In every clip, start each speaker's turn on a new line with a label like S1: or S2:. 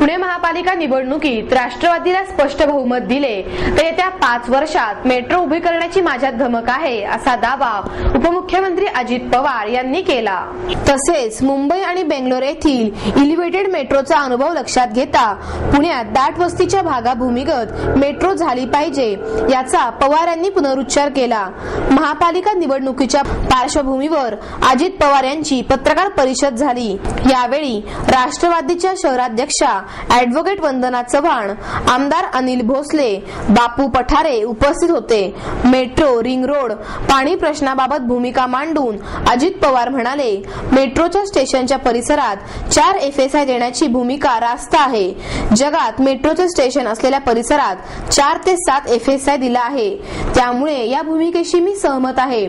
S1: पुणे महापालिका निवडणुकीत राष्ट्रवादीला स्पष्ट बहुमत दिले तर येत्या 5 वर्षात मेट्रो उभी करण्याची माझ्यात धमक आहे, असा दावा उपमुख्यमंत्री अजित पवार यांनी केला। तसेच मुंबई आणि बेंगलोर येथील एलिव्हेटेड मेट्रोचा अनुभव लक्षात घेता पुण्यात दाट वस्तीच्या भागाभूमीगत मेट्रो झाली पाहिजे याचा पवार यांनी पुनरुच्चार केला। महापालिका निवडणुकीच्या पार्श्वभूमीवर अजित पवार यांची पत्रकार परिषद झाली। यावेळी राष्ट्रवादीच्या शहराध्यक्षा ॲडव्होकेट वंदना चव्हाण, आमदार अनिल भोसले, बापू पठारे उपस्थित होते। मेट्रो, रिंग रोड, पाणी प्रश्नाबाबत भूमिका मांडून अजित पवार म्हणाले, मेट्रोच्या स्टेशनच्या परिसरात 4 FSI देण्याची भूमिका रास्त आहे। जगात मेट्रोचे स्टेशन असलेल्या परिसरात 4 ते 7 FSI दिला आहे, त्यामुळे या भूमिकेशी मी सहमत आहे।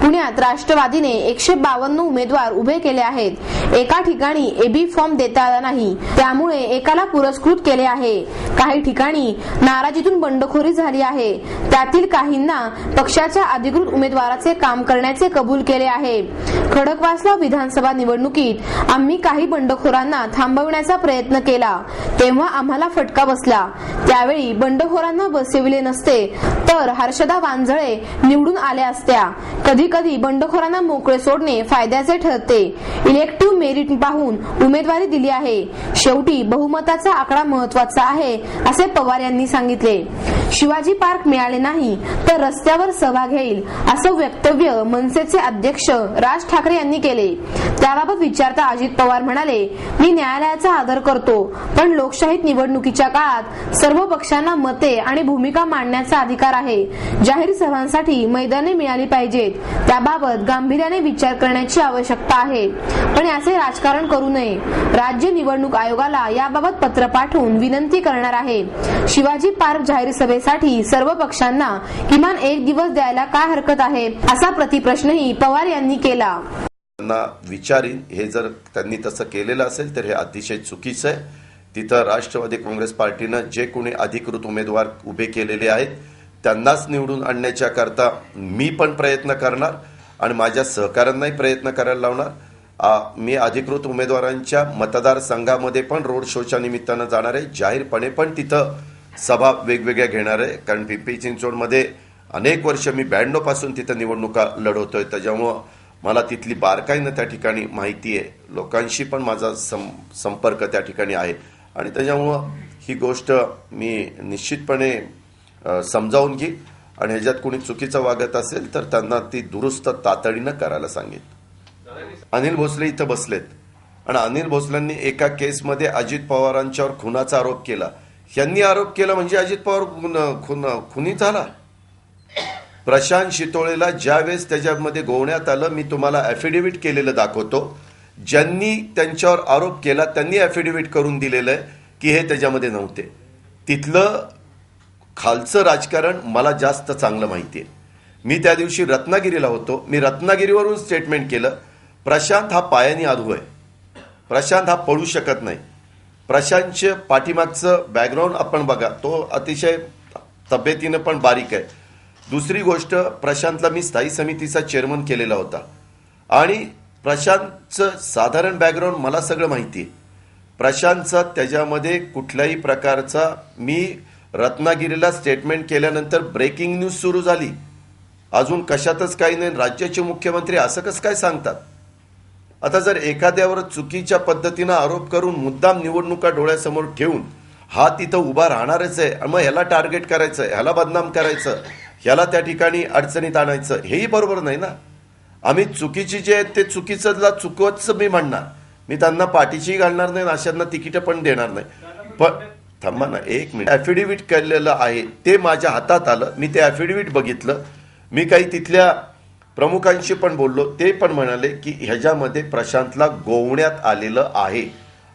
S1: पुण्यात राष्ट्रवादीने 152 उमेदवार उभे केले आहेत। एका ठिकाणी AB फॉर्म देता आला नाही, त्यामुळे एकाला पुरस्कृत केले आहे। काही ठिकाणी नाराजीतून बंडखोरी झाली आहे, त्यातील काहींना पक्षाच्या अधिकृत उमेदवाराचे काम करण्याचे कबूल केले आहे। खडकवासला विधानसभा निवडणुकीत आम्ही काही बंडखोरांना थांबवण्याचा प्रयत्न केला, तेव्हा आम्हाला फटका बसला। त्यावेळी बंडखोरांना बसविले नसते तर हर्षदा वांजळे निवडून आल्या असत्या। कधी कधी बंडखोरांना मोकळे सोडणे फायद्याचे ठरते। इलेक्टिव्ह मेरिट पाहून उमेदवारी दिली आहे। शेवटी बहुमताचा आकडा महत्त्वाचा आहे, असे पवार यांनी सांगितले। शिवाजी पार्क मिळाले नाही तर रस्त्यावर सभा घेईल, असं वक्तव्य मनसेचे अध्यक्ष राज ठाकरे यांनी केले। त्याबाबत विचारता अजित पवार म्हणाले, मी न्यायालयाचा आदर करतो, पण लोकशाहीत निवडणुकीच्या काळात सर्व पक्षांना मते आणि भूमिका मांडण्याचा अधिकार आहे। जाहीर सभांसाठी मैदाने मिळाली पाहिजेत, त्याबाबत गांभीर्याने विचार करण्याची आवश्यकता आहे, पण याचे राजकारण करू नये। राज्य निवडणूक आयोगाला याबाबत पत्र पाठवून विनंती करणार आहे। शिवाजी पार्क जाहीर सभेसाठी सर्व पक्षांना किमान 1 दिवस द्यायला काय हरकत आहे, असा प्रतिप्रश्नही पवार यांनी केला।
S2: विचारीन, हे जर त्यांनी तसं केलेलं असेल तर हे अतिशय चुकीचं आहे। तिथं राष्ट्रवादी काँग्रेस पार्टीनं जे कोणी अधिकृत उमेदवार उभे केलेले आहेत त्यांनाच निवडून आणण्याच्या करता मी पण प्रयत्न करणार आणि माझ्या सहकाऱ्यांनाही प्रयत्न करायला लावणार। मी अधिकृत उमेदवारांच्या मतदारसंघामध्ये पण रोड शोच्या निमित्तानं जाणार आहे, जाहीरपणे पण तिथं सभा वेगवेगळ्या घेणार आहे। कारण पिंपरी चिंचवडमध्ये अनेक वर्ष मी 92 पासून तिथं निवडणुका लढवतोय, त्याच्यामुळं मला तिथली बारकाईनं त्या ठिकाणी माहिती आहे। लोकांशी पण माझा संपर्क त्या ठिकाणी आहे आणि त्याच्यामुळं ही गोष्ट मी निश्चितपणे समजावून घेईन आणि ह्याच्यात कोणी चुकीचं वागत असेल तर त्यांना ती दुरुस्त तातडीनं करायला सांगेन। अनिल भोसले इथं बसलेत आणि अनिल भोसलेंनी एका केसमध्ये अजित पवारांच्यावर खुनाचा आरोप केला। यांनी आरोप केला म्हणजे अजित पवार खुनी झाला। प्रशांत शितोळेला ज्यावेळेस त्याच्यामध्ये गोवण्यात आलं, मी तुम्हाला ॲफिडेव्हिट केलेलं दाखवतो। ज्यांनी त्यांच्यावर आरोप केला त्यांनी ॲफिडेव्हिट करून दिलेलं आहे की हे त्याच्यामध्ये नव्हते। तिथलं खालचं राजकारण मला जास्त चांगलं माहिती आहे। मी त्या दिवशी रत्नागिरीला होतो, मी रत्नागिरीवरून स्टेटमेंट केलं, प्रशांत हा पायानी आधू आहे, प्रशांत हा पळू शकत नाही। प्रशांतच्या पाठीमागचं बॅकग्राऊंड आपण बघा, तो अतिशय तब्येतीनं पण बारीक आहे। दुसरी गोष्ट, प्रशांतला मी स्थायी समितीचा चेअरमन केलेला होता आणि प्रशांतचं साधारण बॅकग्राऊंड मला सगळं माहिती आहे। प्रशांतचा त्याच्यामध्ये कुठल्याही प्रकारचा, मी रत्नागिरीला स्टेटमेंट केल्यानंतर ब्रेकिंग न्यूज सुरू झाली, अजून कशातच काही नाही। राज्याचे मुख्यमंत्री असं कसं काय सांगतात? आता जर एखाद्यावर चुकीच्या पद्धतीनं आरोप करून मुद्दाम निवडणुका डोळ्यासमोर ठेवून हा तिथं उभा राहणारच आहे, मग ह्याला टार्गेट करायचं, ह्याला बदनाम करायचं, ह्याला त्या ठिकाणी अडचणीत आणायचं, हेही बरोबर नाही ना। आम्ही चुकीची जे आहेत ते चुकीचं चुकवच मी म्हणणार, मी त्यांना पाठीशी घालणार नाही, अशांना तिकीटं पण देणार नाही। पण थांबा ना एक मिनिट, ॲफिडेव्हिट केलेलं आहे ते माझ्या हातात आलं, मी ते ॲफिडेव्हिट बघितलं। मी काही तिथल्या प्रमुखांशी पण बोललो, ते पण म्हणाले की ह्याच्यामध्ये प्रशांतला गोवण्यात आलेलं आहे,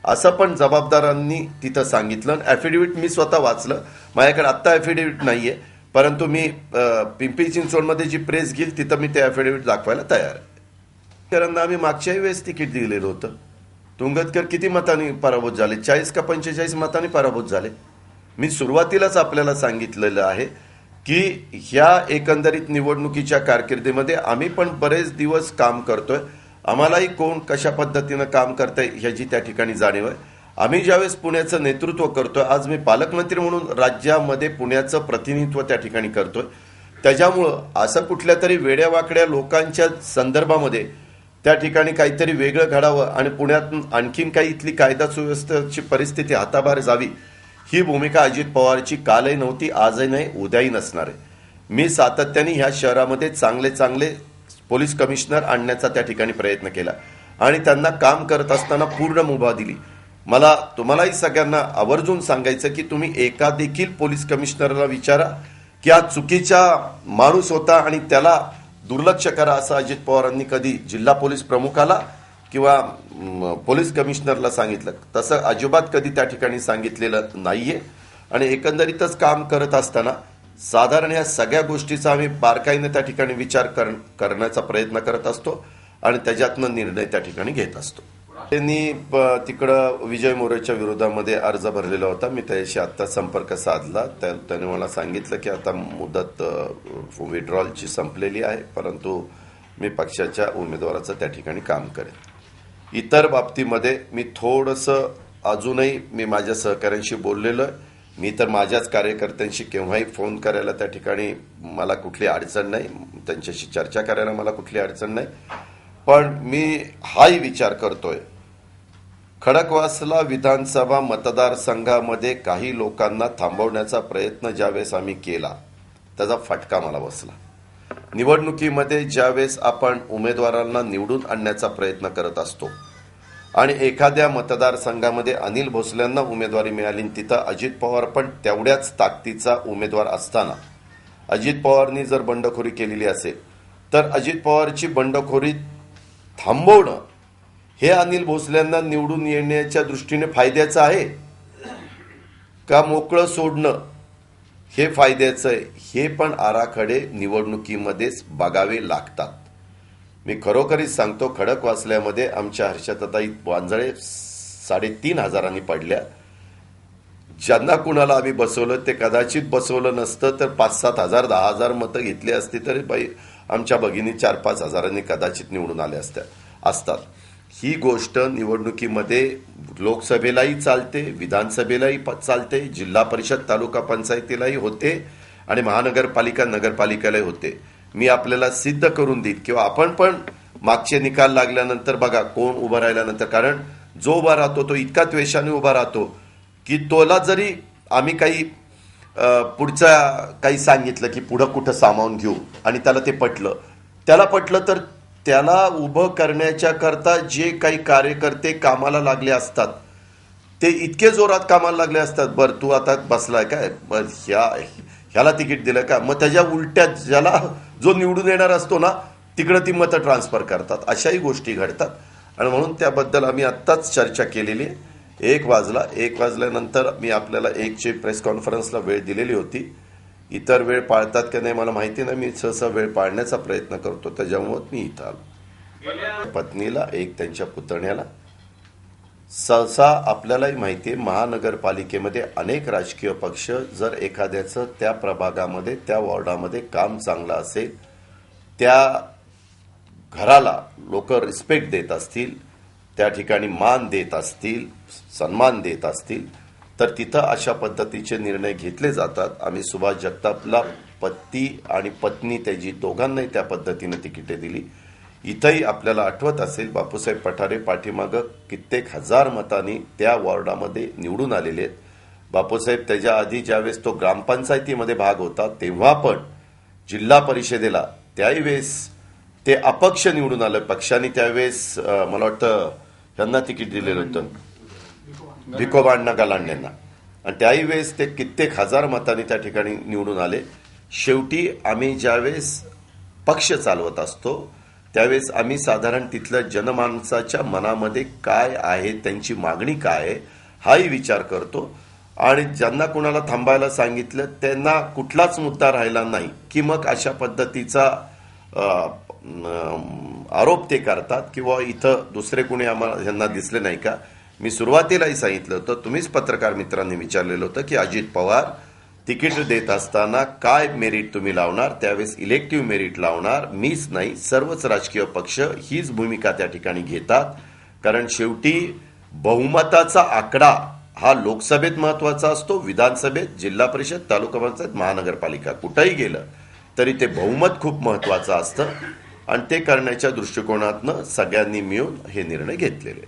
S2: असं पण जबाबदारांनी तिथं सांगितलं। ॲफिडेव्हिट मी स्वतः वाचलं, माझ्याकडे आत्ता ॲफिडेव्हिट नाही आहे, परंतु मी पिंपरी चिंचवडमध्ये जी प्रेस घेईल तिथं मी ते ॲफिडेव्हिट दाखवायला तयार आहे। कारण आम्ही मागच्याही वेळेस तिकीट दिलेलं होतं। तुंगतकर किती मतांनी पराभूत झाले? 40 का 45 मतांनी पराभूत झाले। मी सुरुवातीलाच आपल्याला सांगितलेलं आहे की ह्या एकंदरीत निवडणुकीच्या कारकिर्दीमध्ये आम्ही पण बरेच दिवस काम करतोय, आम्हालाही कोण कशा पद्धतीनं काम करतंय ह्याची त्या ठिकाणी जाणीव आहे आम्ही ज्यावेळेस पुण्याचं नेतृत्व करतोय, आज मी पालकमंत्री म्हणून राज्यामध्ये पुण्याचं प्रतिनिधित्व त्या ठिकाणी करतोय, त्याच्यामुळं असं कुठल्या तरी वेड्यावाकड्या लोकांच्या संदर्भामध्ये त्या ठिकाणी काहीतरी वेगळं घडावं आणि पुण्यात आणखीन काही इथली कायदा सुव्यवस्थेची परिस्थिती हाताबाहेर जावी, ही भूमिका अजित पवारची कालही नव्हती, आजही नाही, उद्याही नसणार आहे. मी सातत्याने ह्या शहरामध्ये चांगले चांगले पोलीस कमिशनर आणण्याचा त्या ठिकाणी प्रयत्न केला आणि त्यांना काम करत असताना पूर्ण मुभा दिली. मला तुम्हालाही सगळ्यांना आवर्जून सांगायचं की तुम्ही एका देखील पोलीस कमिशनरला विचारा की हा चुकीचा माणूस होता आणि त्याला दुर्लक्ष करा असं अजित पवारांनी कधी जिल्हा पोलीस प्रमुखाला किंवा पोलीस कमिशनरला सांगितलं. तसं अजिबात कधी त्या ठिकाणी सांगितलेलं नाहीये. आणि एकंदरीतच काम करत असताना साधारण या सगळ्या गोष्टीचा आम्ही बारकाईने त्या ठिकाणी विचार करण्याचा प्रयत्न करत असतो आणि त्याच्यातनं निर्णय त्या ठिकाणी घेत असतो. त्यांनी तिकडं विजय मोरेच्या विरोधामध्ये अर्ज भरलेला होता. मी त्याच्याशी आत्ता संपर्क साधला. त्याने मला सांगितलं की आता मुदत विड्रॉलची संपलेली आहे, परंतु मी पक्षाच्या उमेदवाराचं त्या ठिकाणी काम करेन. इतर बाबतीमध्ये मी थोडंसं अजूनही मी माझ्या सहकाऱ्यांशी बोललेलो आहे. मी तर माझ्याच कार्यकर्त्यांशी केव्हाही फोन करायला त्या ठिकाणी मला कुठली अडचण नाही, त्यांच्याशी चर्चा करायला मला कुठली अडचण नाही. पण मी हाही विचार करतोय, खडकवासला विधानसभा मतदारसंघामध्ये काही लोकांना थांबवण्याचा प्रयत्न ज्यावेळेस आम्ही केला त्याचा फटका मला बसला. निवडणुकीमध्ये ज्यावेळेस आपण उमेदवारांना निवडून आणण्याचा प्रयत्न करत असतो आणि एखाद्या मतदारसंघामध्ये अनिल भोसलेंना उमेदवारी मिळाली, तिथं अजित पवार पण तेवढ्याच ताकदीचा उमेदवार असताना अजित पवारनी जर बंडखोरी केलेली असेल तर अजित पवारची बंडखोरी थांबवणं हे अनिल भोसलेंना निवडून येण्याच्या दृष्टीने फायद्याचं आहे का मोकळं सोडणं हे फायद्याचं आहे, हे पण आराखडे निवडणुकीमध्येच बघावे लागतात. मी खरोखरीच सांगतो, खडकवासल्यामध्ये आमच्या हर्षदाताई वांजळे 3,500 पडल्या. ज्यांना कुणाला आम्ही बसवलं ते कदाचित बसवलं नसतं तर 5-7 हजार 10,000 मतं घेतली असती तरी आमच्या भगिनी 4-5 हजारांनी कदाचित निवडून आल्या असतात. ही गोष्ट निवडणुकीमध्ये लोकसभेलाही चालते, विधानसभेलाही चालते, जिल्हा परिषद तालुका पंचायतीलाही होते आणि महानगरपालिका नगरपालिकेलाही होते. मी आपल्याला सिद्ध करून देईन किंवा आपण पण मागचे निकाल लागल्यानंतर बघा कोण उभं राहिल्यानंतर, कारण जो उभा राहतो तो इतका द्वेषाने उभा राहतो की तोला जरी आम्ही पुढचा काही सांगितलं की पुढं कुठं सामावून घेऊ आणि त्याला ते पटलं तर त्याला उभं करण्याच्या करता जे काही कार्यकर्ते कामाला लागले असतात ते इतके जोरात कामाला लागले असतात. बरं तू आता बसलाय काय, ह्याला तिकीट दिलं का, मग त्याच्या उलट्यात ज्याला जो निवडून येणार असतो ना तिकडं ती मतं ट्रान्सफर करतात. अशाही गोष्टी घडतात आणि म्हणून त्याबद्दल आम्ही आत्ताच चर्चा केलेली आहे. 1 वाजल्यानंतर मी आपल्याला 1ची प्रेस कॉन्फरन्सला वेळ दिलेली होती. इतर वेळ पाळतात की नाही मला माहिती नाही, मी सहसा वेळ पाळण्याचा प्रयत्न करतो, त्याच्यामुळे मी इथं आलो. पत्नीला त्यांच्या पुतण्याला सहसा आपल्यालाही माहिती आहे, महानगरपालिकेमध्ये अनेक राजकीय पक्ष जर एखाद्याचं त्या प्रभागामध्ये त्या वॉर्डामध्ये काम चांगलं असेल, त्या घराला लोक रिस्पेक्ट देत असतील, त्या ठिकाणी मान देत असतील, सन्मान देत असतील तर तिथं अशा पद्धतीचे निर्णय घेतले जातात. आम्ही सुभाष जगतापला पती आणि पत्नी त्याची दोघांनाही त्या पद्धतीने तिकिटे दिली. इथंही आपल्याला आठवत असेल बापूसाहेब पठारे पाठीमागं कित्येक हजार मतांनी त्या वॉर्डामध्ये निवडून आलेले आहेत. बापूसाहेब त्याच्या आधी ज्यावेळेस तो ग्रामपंचायतीमध्ये भाग होता तेव्हा पण जिल्हा परिषदेला त्याही वेळेस ते अपक्ष निवडून आलं. पक्षाने त्यावेळेस मला वाटतं यांना तिकीट दिलेलं होतं, भिकोबांना गलांड्यांना, आणि त्याही वेळेस ते कित्येक हजार मतांनी त्या ठिकाणी निवडून आले. शेवटी आम्ही ज्यावेळेस पक्ष चालवत असतो त्यावेळेस आम्ही साधारण तिथल्या जनमानसाच्या मनामध्ये काय आहे, त्यांची मागणी काय आहे हाही विचार करतो आणि ज्यांना कुणाला थांबायला सांगितलं त्यांना कुठलाच मुद्दा राहिला नाही की मग अशा पद्धतीचा आरोप ते करतात किंवा इथं दुसरे कुणी आम्हाला यांना दिसले नाही का. मी सुरुवातीलाही सांगितलं होतं, तुम्हीच पत्रकार मित्रांनी विचारलेलं होतं की अजित पवार तिकीट देत असताना काय मेरिट तुम्ही लावणार, त्यावेळेस इलेक्टिव्ह मेरिट लावणार, मीच नाही सर्वच राजकीय पक्ष हीच भूमिका त्या ठिकाणी घेतात. कारण शेवटी बहुमताचा आकडा हा लोकसभेत महत्वाचा असतो, विधानसभेत, जिल्हा परिषद, तालुका पंचायत, महानगरपालिका कुठेही गेलं तरी ते बहुमत खूप महत्वाचं असतं आणि ते करण्याच्या दृष्टिकोनातनं सगळ्यांनी मिळून हे निर्णय घेतलेले.